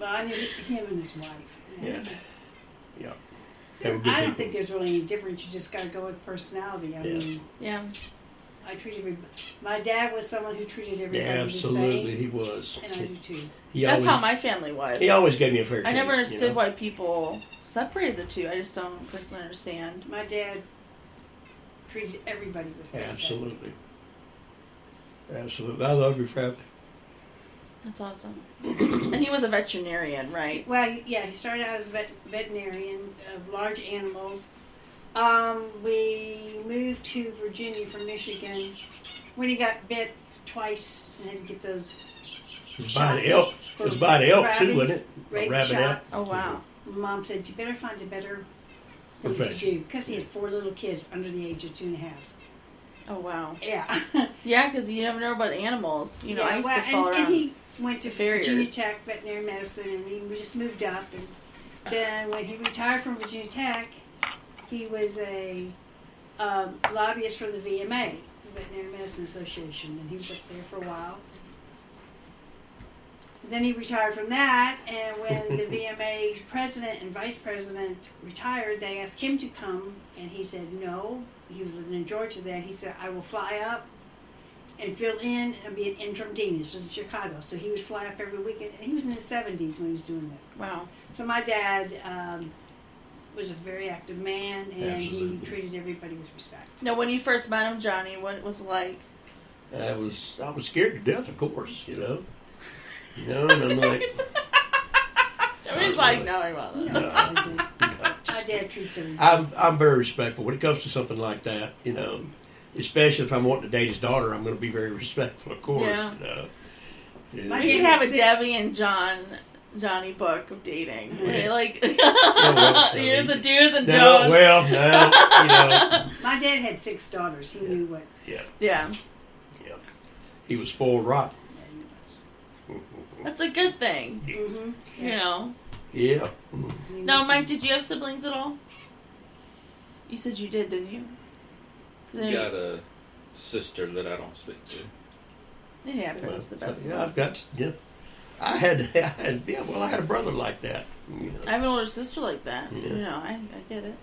But I knew him and his wife. Yeah. Yeah. I don't think there's really any difference. You just got to go with personality. I mean, yeah. I treat everybody. My dad was someone who treated everybody absolutely, the same. he was. And I do too. That's how my family was. He always gave me a fair I shake. never understood why people separated the two. I just don't personally understand. My dad treated everybody with respect. Absolutely. Absolutely. I love your family. That's awesome. And he was a veterinarian, right? Well, yeah, he started out as a veterinarian of large animals. We moved to Virginia from Michigan when he got bit twice and had to get those. It was by the elk. It was by the elk too, wasn't it? Rabies shots. Oh wow! Mom said you better find a better thing to do because he had 4 little kids under the age of 2.5. Oh wow! Yeah. Yeah, because you never know about animals. You know, I used to fall around. And he went to farriers. Virginia Tech veterinary medicine, and he just moved up. And then when he retired from Virginia Tech, he was a lobbyist for the VMA, the Veterinary Medicine Association, and he was up there for a while. Then he retired from that, and when the VMA president and vice president retired, they asked him to come, and he said no. He was living in Georgia then. He said, I will fly up and fill in and be an interim dean. This was in Chicago. So he would fly up every weekend, and he was in his 70s when he was doing this. Wow. So my dad was a very active man, and Absolutely. he treated everybody with respect. Now, when you first met him, Johnny, what was it like? I was scared to death, of course, you know. And I'm like... Everybody's like, no, I'm not. No, my dad treats everybody. I'm very respectful. When it comes to something like that, you know, especially if I'm wanting to date his daughter, I'm going to be very respectful, of course. Yeah. You know. We should have a Debbie and Johnny book of dating. Yeah. Like, well, here's the do's and no, don'ts. well, no, you know. My dad had 6 daughters. He knew what. Yeah. Yeah. Yeah. He was spoiled rotten. That's a good thing. Mm-hmm. You know. Yeah. Now, Mike, did you have siblings at all? You said you did, didn't you? Got a sister that I don't speak to. It happens. The best. Yeah, I've got. Yeah. I had. I had a brother like that. You know. I have an older sister like that. Yeah. You know, I get it.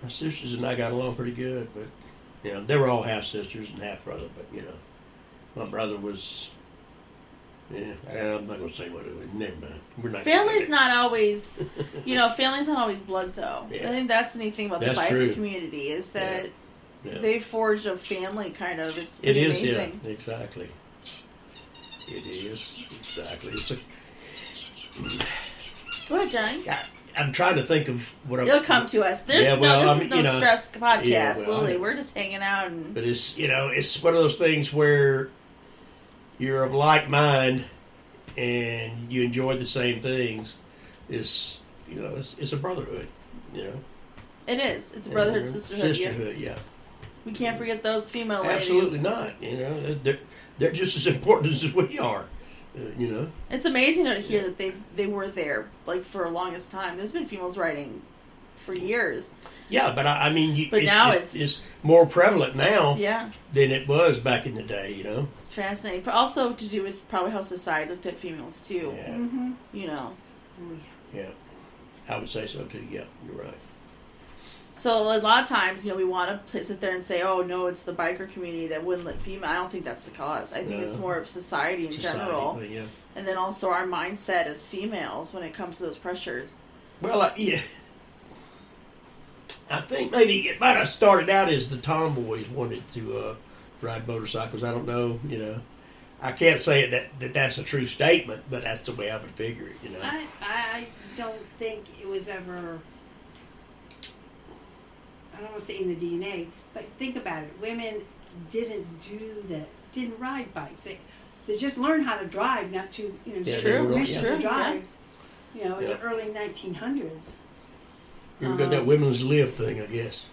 My sisters and I got along pretty good, but you know, they were all half sisters and half brother. But you know, my brother was. Yeah, I'm not gonna say what it was. Never mind. We're not. Family's not always, you know, family's not always blood though. Yeah. I think that's the neat thing about That's the biker true. community is that Yeah. they forged a family kind of. It's It pretty is, amazing. yeah, exactly. It is, exactly. It's a. Go ahead, Johnny. I'm trying to think of what I'm. You'll come to us. There's Yeah, well, this is no you know, stress podcast, yeah, well, Lily. We're just hanging out and. But it's, you know, it's one of those things where you're of like mind and you enjoy the same things. It's, you know, it's a brotherhood, you know. It is. It's brotherhood, sisterhood. Sisterhood, yeah. We can't forget those female ladies. Absolutely not. You know, they're just as important as we are. You know. It's amazing to hear that they were there like for the longest time. There's been females writing for years. Yeah, but I mean, but now it's more prevalent now. Yeah. Than it was back in the day. You know. It's fascinating, but also to do with probably how society looked at females too. Yeah. Mm-hmm. You know. Yeah, I would say so too. Yeah, you're right. So a lot of times, you know, we want to sit there and say, "Oh no, it's the biker community that wouldn't let female." I don't think that's the cause. I think it's more of society in general, yeah. and then also our mindset as females when it comes to those pressures. Well, yeah, I think maybe it might have started out as the tomboys wanted to ride motorcycles. I don't know. You know, I can't say that's a true statement, but that's the way I would figure it. You know, I don't think it was ever. I don't want to say in the DNA, but think about it. Women didn't do that. Didn't ride bikes. They just learned how to drive, not to permission to drive. Yeah. You know, in the early 1900s. you got that women's lib thing, I guess.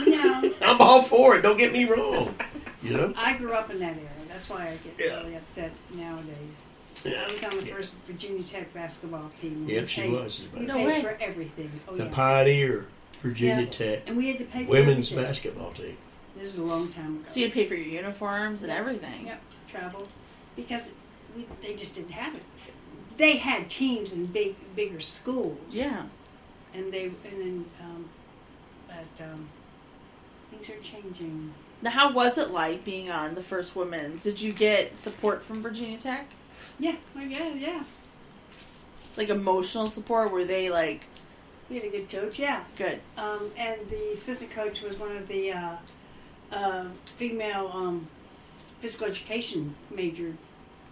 No, I'm all for it. Don't get me wrong. You know, I grew up in that era. That's why I get really upset nowadays. Yeah. I was on the first Virginia Tech basketball team. Yep, she was. We No paid way. for everything. Oh, The yeah. Pioneer Virginia Tech And we had to pay for women's everything. basketball team. This is a long time ago. So you pay for your uniforms and everything. Yep, travel. Because they just didn't have it. they had teams in bigger schools. Yeah. But things are changing. Now, how was it like being on the first women? Did you get support from Virginia Tech? Yeah, yeah. Like emotional support? Were they like... We had a good coach, yeah. Good. And the assistant coach was one of the female physical education major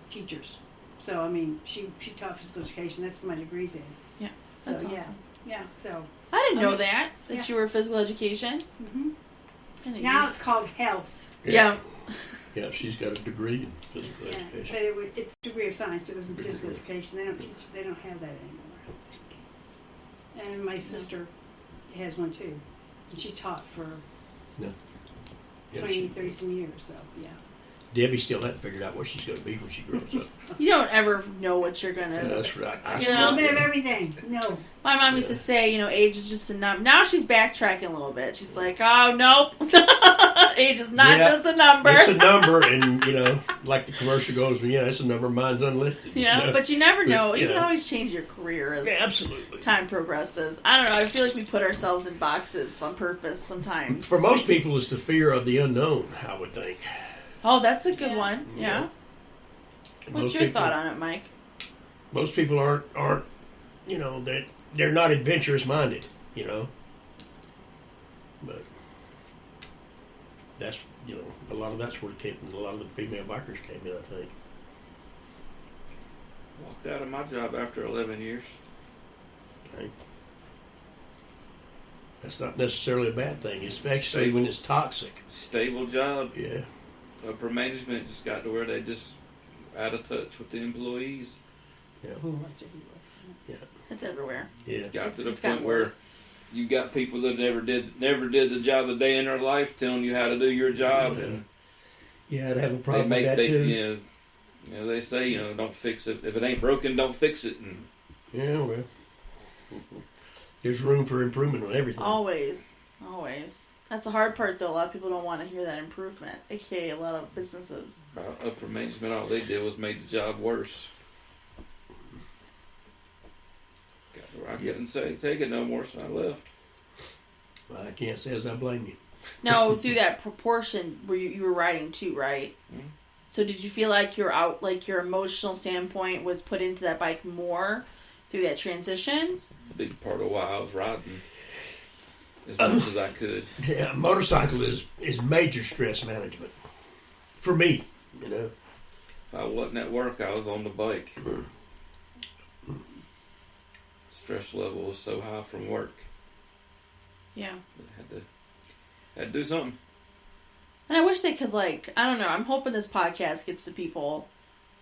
teachers. So, I mean, she taught physical education. That's what my degree's in. Yeah, that's so, awesome. Yeah, so. I didn't know that yeah. you were physical education. Mm-hmm. Now it's called health. Yeah. Yeah, she's got a degree in physical education. But it's a degree of science, but it was in physical education. They don't have that anymore. And my sister has one too. And she taught for 30 some years, so yeah. Debbie still hasn't figured out what she's going to be when she grows up. You don't ever know what you're going to... Yeah, that's right. A little bit of everything. No. My mom used to say, age is just a number. Now she's backtracking a little bit. She's like, oh, nope. Age is not just a number. It's a number, and, like the commercial goes, it's a number, mine's unlisted. Yeah, but you never know. You can always change your career as absolutely. Time progresses. I don't know. I feel like we put ourselves in boxes on purpose sometimes. For most people, it's the fear of the unknown, I would think. Oh, that's a good one. Yeah. What's your thought on it, Mike? Most people aren't they're not adventurous minded, But that's a lot of that's where it came from. A lot of the female bikers came in, I think. Walked out of my job after 11 years. Okay. That's not necessarily a bad thing, especially when it's toxic. Stable job. Yeah. Upper management just got to where they just out of touch with the employees. Yeah. Yeah. It's everywhere. Yeah. Got to the point where you got people that never did the job a day in their life telling you how to do your job, and I'd have a problem with that too. They say don't fix it if it ain't broken, don't fix it. And yeah, well, there's room for improvement on everything. Always. That's the hard part, though. A lot of people don't want to hear that improvement, aka a lot of businesses. Upper management, all they did was made the job worse. Got to where I couldn't take it no more, so I left. Well, I can't say as I blame you. No, through that proportion where you were riding too, right? Mm-hmm. So did you feel like your emotional standpoint was put into that bike more through that transition? Big part of why I was riding as much as I could. Yeah, motorcycle is major stress management for me. If I wasn't at work, I was on the bike. Stress level was so high from work. Yeah, had to do something. And I wish they could I don't know. I'm hoping this podcast gets to people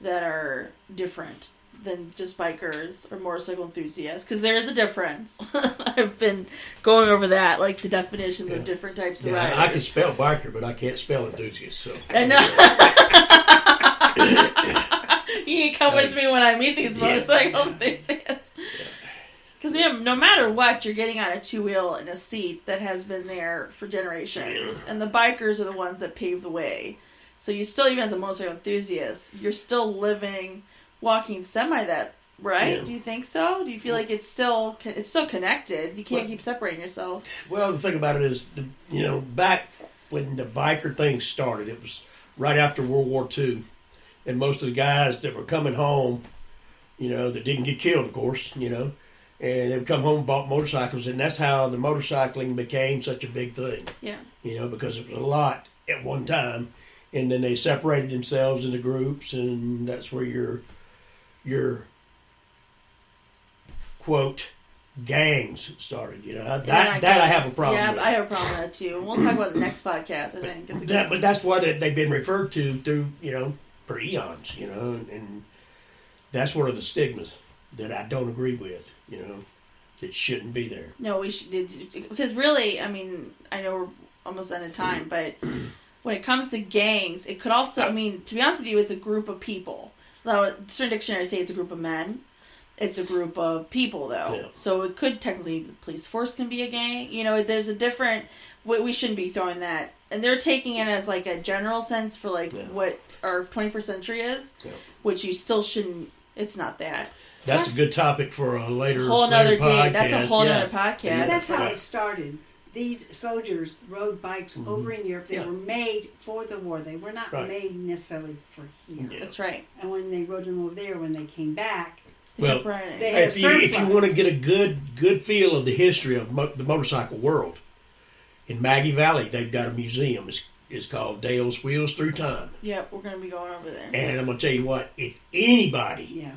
that are different than just bikers or motorcycle enthusiasts, because there is a difference. I've been going over that, the definitions of different types of riders. I can spell biker, but I can't spell enthusiast. So I know. You can come with me when I meet these motorcycle enthusiasts. Because no matter what, you're getting on a two-wheel in a seat that has been there for generations, and the bikers are the ones that pave the way. So you still, even as a motorcycle enthusiast, you're still walking semi that, right? Yeah. Do you think so? Do you feel like it's still connected? You can't keep separating yourself. Well, the thing about it is, back when the biker thing started, it was right after World War II, and most of the guys that were coming home, that didn't get killed, of course, and they would come home and bought motorcycles, and that's how the motorcycling became such a big thing. Yeah. Because it was a lot at one time, and then they separated themselves into groups, and that's where your quote gangs started. That I have a problem with. Yeah, I have a problem with that too. We'll talk about the next podcast, I think. But that's what they've been referred to through for eons. And that's one of the stigmas that I don't agree with. That shouldn't be there. No, we should, because really, I mean, I know we're almost out of time, but when it comes to gangs, it could also, to be honest with you, it's a group of people. Though certain dictionaries say it's a group of men. It's a group of people, though. Yeah. So it could technically, the police force can be a gang. There's a different, we shouldn't be throwing that. And they're taking it as a general sense for what our 21st century is, which you still shouldn't, it's not that. That's a good topic for a later Whole another later day. podcast. That's a whole yeah. nother podcast. That's how Right. it started. These soldiers rode bikes over in Europe. They Yeah. were made for the war. They were not Right. made necessarily for here. Yeah. That's right. And when they rode them over there, when they came back, Well, Right. they had if you surplus. want to get a good feel of the history of the motorcycle world, in Maggie Valley, they've got a museum. It's called Dale's Wheels Through Time. Yep, we're gonna be going over there. And I'm going to tell you what, if anybody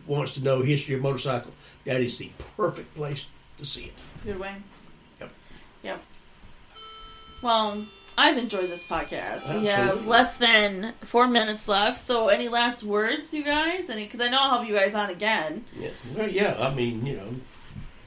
wants to know history of motorcycle, that is the perfect place to see it. It's a good way. Yep. Well, I've enjoyed this podcast. We have Absolutely. less than 4 minutes left. So, any last words, you guys? Because I know I'll have you guys on again. Yeah. Well, yeah. I mean, you know.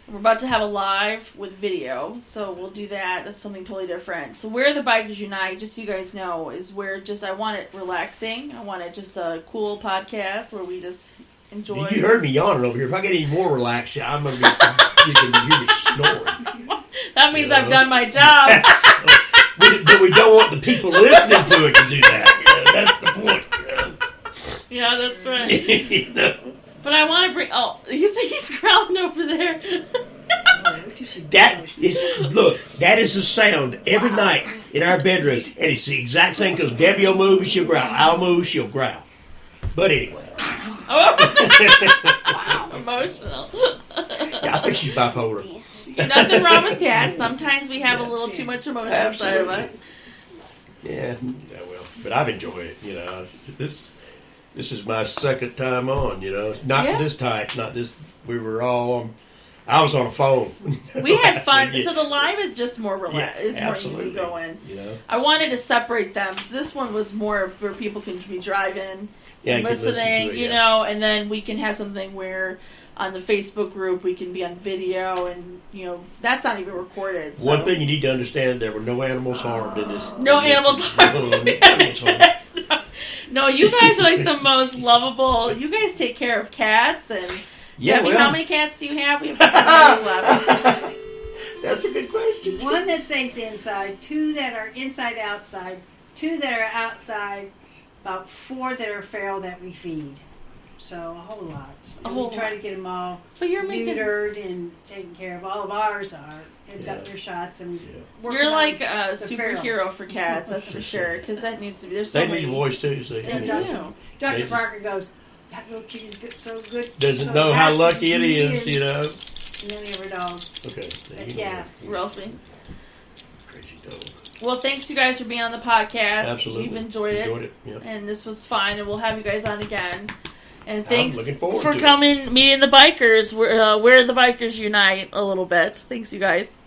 We're about to have a live with video, so we'll do that. That's something totally different. So, Where the Bikers Unite, just so you guys know, is where I want it relaxing. I want it just a cool podcast where we just enjoy. You heard me yawning over here. If I get any more relaxed, I'm going to be. You can hear me snoring. That means You know? I've done my job. But we don't want the people listening to it to do that. You know, that's the point. Yeah, that's right. You know? But I want to bring. Oh, he's growling over there. That is the sound every night in our bedroom, and it's the exact same because Debbie will move, she'll growl. I'll move, she'll growl. But anyway, Wow, emotional. yeah, I think she's bipolar. Nothing wrong with that. Sometimes we have a little too much emotion inside of us. Yeah, well, but I've enjoyed it. You know, this is my second time on. You know, not Yeah. this tight, not this. We were all on. I was on a phone. We had fun. Yeah. So the live is just more relaxed. It's more absolutely. easy going. You know, I wanted to separate them. This one was more of where people can be driving, yeah, you can listen to listening, it, you yeah. know, and then we can have something where on the Facebook group we can be on video, and you know that's not even recorded. So. One thing you need to understand: there were no animals harmed in this. No in this- animals harmed. No animals harmed. That's not- No, you guys are like the most lovable. You guys take care of cats and. Yeah, Debbie, well, how many cats do you have? We have 5 minutes left. That's a good question. One that stays inside, 2 that are inside outside, 2 that are outside, about 4 that are feral that we feed. So a whole lot. A And whole we try lot. to get them all But you're making. neutered and taken care of. All of ours are. They've Yeah. got their shots and Yeah. working You're on like a the feral. superhero for cats, that's for sure. Because that needs to be. There's so They many. need a voice too. So They Yeah, do. Dr. They just- Parker goes, that little kitty's good, so good. doesn't so know how happy lucky it he is, you know. And then we have our dogs. Okay. there you go. Yeah. Ralphie. Crazy dog. Well, thanks you guys for being on the podcast. Absolutely. We've enjoyed it. Enjoyed it. Yep. And this was fun, and we'll have you guys on again. And thanks looking forward for to it. coming, meeting the bikers. Where the Bikers Unite a little bit. Thanks, you guys.